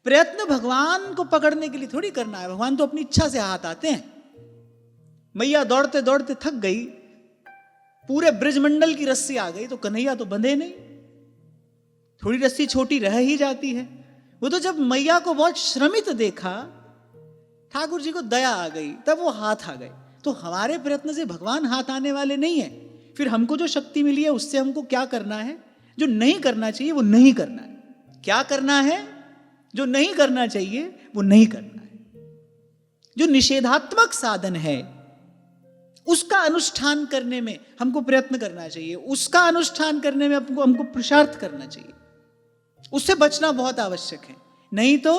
प्रयत्न भगवान को पकड़ने के लिए थोड़ी करना है। भगवान तो अपनी इच्छा से हाथ आते हैं। मैया दौड़ते दौड़ते थक गई, पूरे ब्रजमंडल की रस्सी आ गई, तो कन्हैया तो बंधे नहीं, थोड़ी रस्सी छोटी रह ही जाती है। वो तो जब मैया को बहुत श्रमित देखा, ठाकुर जी को दया आ गई, तब वो हाथ आ गए। तो हमारे प्रयत्न से भगवान हाथ आने वाले नहीं है। फिर हमको जो शक्ति मिली है उससे हमको क्या करना है? जो नहीं करना चाहिए वो नहीं करना है। क्या करना है? जो नहीं करना चाहिए वो नहीं करना है। जो निषेधात्मक साधन है उसका अनुष्ठान करने में हमको प्रयत्न करना चाहिए, उसका अनुष्ठान करने में हमको पुरुषार्थ करना चाहिए। उससे बचना बहुत आवश्यक है। नहीं तो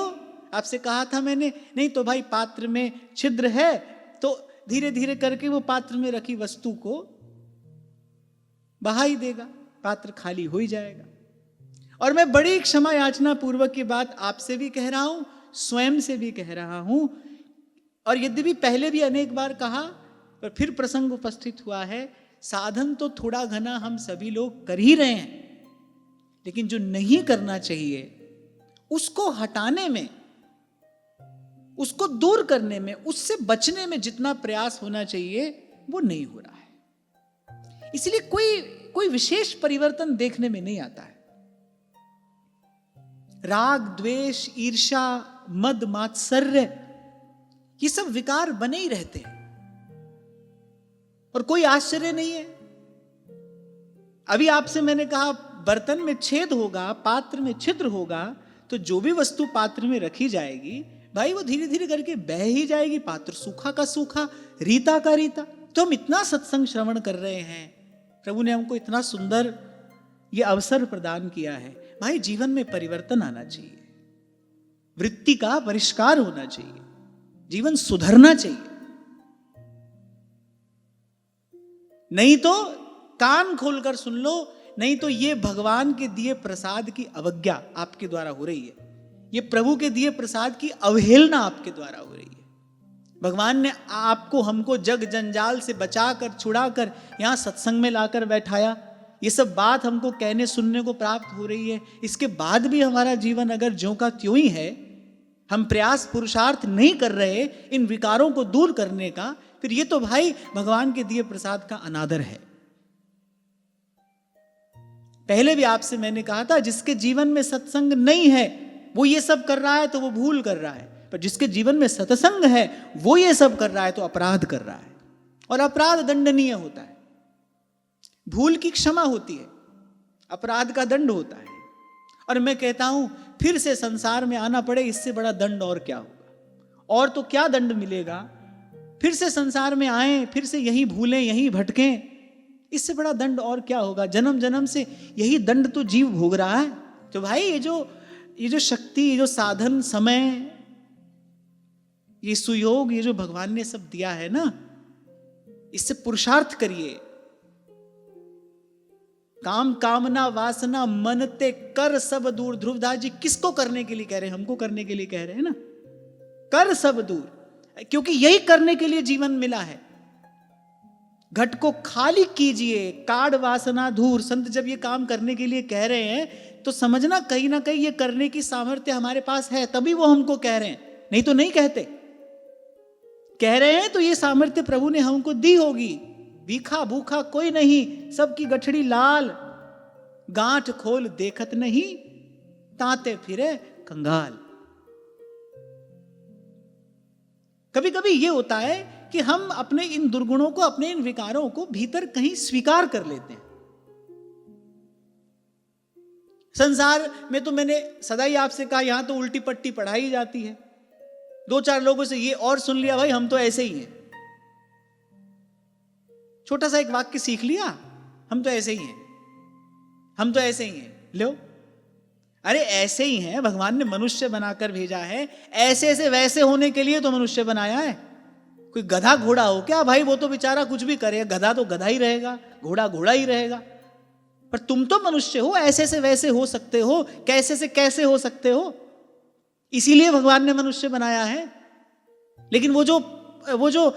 आपसे कहा था मैंने, नहीं तो भाई पात्र में छिद्र है तो धीरे धीरे करके वो पात्र में रखी वस्तु को बहा ही देगा, पात्र खाली हो ही जाएगा। और मैं बड़ी क्षमा याचना पूर्वक की बात आपसे भी कह रहा हूं, स्वयं से भी कह रहा हूं, और यद्यपि पहले भी अनेक बार कहा पर फिर प्रसंग उपस्थित हुआ है। साधन तो थोड़ा घना हम सभी लोग कर ही रहे हैं, लेकिन जो नहीं करना चाहिए उसको हटाने में, उसको दूर करने में, उससे बचने में जितना प्रयास होना चाहिए वो नहीं हो रहा है। इसलिए कोई विशेष परिवर्तन देखने में नहीं आता है। राग, द्वेष, ईर्ष्या, मद, मात्सर्य, ये सब विकार बने ही रहते हैं और कोई आश्चर्य नहीं है। अभी आपसे मैंने कहा बर्तन में छेद होगा, पात्र में छिद्र होगा, तो जो भी वस्तु पात्र में रखी जाएगी भाई वो धीरे धीरे करके बह ही जाएगी। पात्र सूखा का सूखा, रीता का रीता। तो हम इतना सत्संग श्रवण कर रहे हैं, प्रभु ने हमको इतना सुंदर ये अवसर प्रदान किया है। भाई जीवन में परिवर्तन आना चाहिए, वृत्ति का परिष्कार होना चाहिए, जीवन सुधरना चाहिए। नहीं तो कान खोलकर सुन लो, नहीं तो ये भगवान के दिए प्रसाद की अवज्ञा आपके द्वारा हो रही है, ये प्रभु के दिए प्रसाद की अवहेलना आपके द्वारा हो रही है। भगवान ने आपको हमको जग जंजाल से बचाकर छुड़ाकर यहां सत्संग में लाकर बैठाया। ये सब बात हमको कहने सुनने को प्राप्त हो रही है। इसके बाद भी हमारा जीवन अगर ज्यों का त्यों ही है, हम प्रयास पुरुषार्थ नहीं कर रहे इन विकारों को दूर करने का, फिर ये तो भाई भगवान के दिए प्रसाद का अनादर है। पहले भी आपसे मैंने कहा था, जिसके जीवन में सत्संग नहीं है वो ये सब कर रहा है तो वो भूल कर रहा है, पर जिसके जीवन में सत्संग है वो ये सब कर रहा है तो अपराध कर रहा है। और अपराध दंडनीय होता है। भूल की क्षमा होती है, अपराध का दंड होता है। और मैं कहता हूं फिर से संसार में आना पड़े, इससे बड़ा दंड और क्या होगा? और तो क्या दंड मिलेगा? फिर से संसार में आए, फिर से यही भूलें, यही भटकें, इससे बड़ा दंड और क्या होगा? जन्म जन्म से यही दंड तो जीव भोग रहा है। तो भाई ये जो शक्ति, ये जो साधन, समय, ये सुयोग, ये जो भगवान ने सब दिया है ना, इससे पुरुषार्थ करिए। काम कामना वासना मनते कर सब दूर। ध्रुवदास जी किसको करने के लिए कह रहे हैं? हमको करने के लिए कह रहे हैं ना। कर सब दूर, क्योंकि यही करने के लिए जीवन मिला है। घट को खाली कीजिए, काढ़ वासना दूर। संत जब ये काम करने के लिए कह रहे हैं तो समझना कहीं ना कहीं ये करने की सामर्थ्य हमारे पास है, तभी वो हमको कह रहे हैं, नहीं तो नहीं कहते। कह रहे हैं तो ये सामर्थ्य प्रभु ने हमको दी होगी। भीखा भूखा कोई नहीं, सबकी गठड़ी लाल, गांठ खोल देखत नहीं, ताते फिरे कंगाल। कभी कभी ये होता है कि हम अपने इन दुर्गुणों को, अपने इन विकारों को भीतर कहीं स्वीकार कर लेते हैं। संसार में तो मैंने सदा ही आपसे कहा, यहां तो उल्टी पट्टी पढ़ाई जाती है। दो चार लोगों से ये और सुन लिया, भाई हम तो ऐसे ही हैं। छोटा सा एक वाक्य सीख लिया, हम तो ऐसे ही हैं, हम तो ऐसे ही हैं। लो, अरे ऐसे ही हैं, भगवान ने मनुष्य बनाकर भेजा है, ऐसे से वैसे होने के लिए तो मनुष्य बनाया है। कोई गधा घोड़ा हो क्या भाई? वो तो बेचारा कुछ भी करे, गधा तो गधा ही रहेगा, घोड़ा घोड़ा ही रहेगा। पर तुम तो मनुष्य हो, ऐसे से वैसे हो सकते हो, कैसे से कैसे हो सकते हो, इसीलिए भगवान ने मनुष्य बनाया है। लेकिन वो जो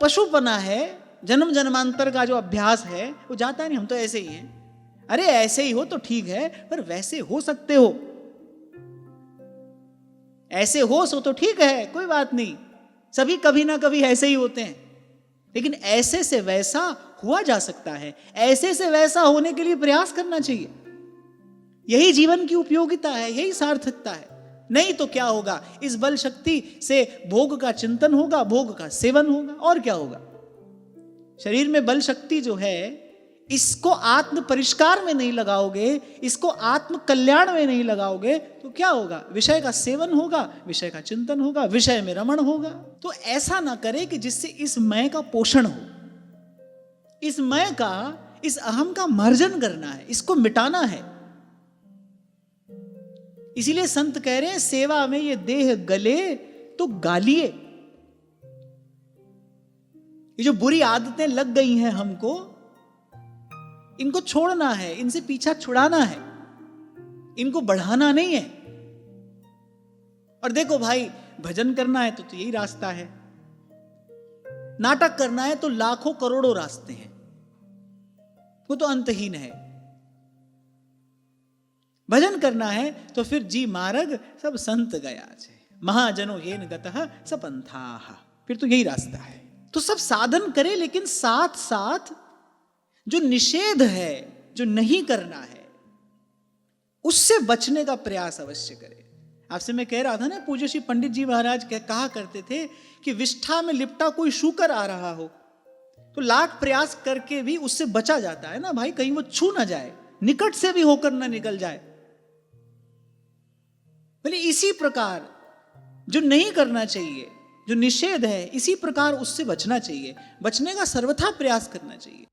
पशुपना है, जन्म जन्मांतर का जो अभ्यास है, वो जाता नहीं, हम तो ऐसे ही हैं। अरे ऐसे ही हो तो ठीक है, पर वैसे हो सकते हो। ऐसे होश हो तो ठीक है, कोई बात नहीं, सभी कभी ना कभी ऐसे ही होते हैं, लेकिन ऐसे से वैसा हुआ जा सकता है, ऐसे से वैसा होने के लिए प्रयास करना चाहिए। यही जीवन की उपयोगिता है, यही सार्थकता है। नहीं तो क्या होगा, इस बल शक्ति से भोग का चिंतन होगा, भोग का सेवन होगा, और क्या होगा। शरीर में बल शक्ति जो है, इसको आत्म परिष्कार में नहीं लगाओगे, इसको आत्म कल्याण में नहीं लगाओगे, तो क्या होगा, विषय का सेवन होगा, विषय का चिंतन होगा, विषय में रमण होगा। तो ऐसा ना करे कि जिससे इस मैं का पोषण हो, इस मैं का, इस अहम का मार्जन करना है, इसको मिटाना है। इसीलिए संत कह रहे हैं, सेवा में ये देह गले तो गालिए। ये जो बुरी आदतें लग गई हैं हमको, इनको छोड़ना है, इनसे पीछा छुड़ाना है, इनको बढ़ाना नहीं है। और देखो भाई, भजन करना है तो यही रास्ता है, नाटक करना है तो लाखों करोड़ों रास्ते हैं, वो तो अंतहीन है। भजन करना है तो फिर जी मार्ग सब संत गया छे, महाजनो येन गतः सपंथाः, फिर तो यही रास्ता है। तो सब साधन करे, लेकिन साथ साथ जो निषेध है, जो नहीं करना है, उससे बचने का प्रयास अवश्य करे। आपसे मैं कह रहा था ना, पूज्य श्री पंडित जी महाराज कहा करते थे कि विष्ठा में लिपटा कोई शूकर आ रहा हो तो लाख प्रयास करके भी उससे बचा जाता है ना भाई, कहीं वो छू ना जाए, निकट से भी होकर ना निकल जाए। बोले इसी प्रकार जो नहीं करना चाहिए, जो निषेध है, इसी प्रकार उससे बचना चाहिए, बचने का सर्वथा प्रयास करना चाहिए।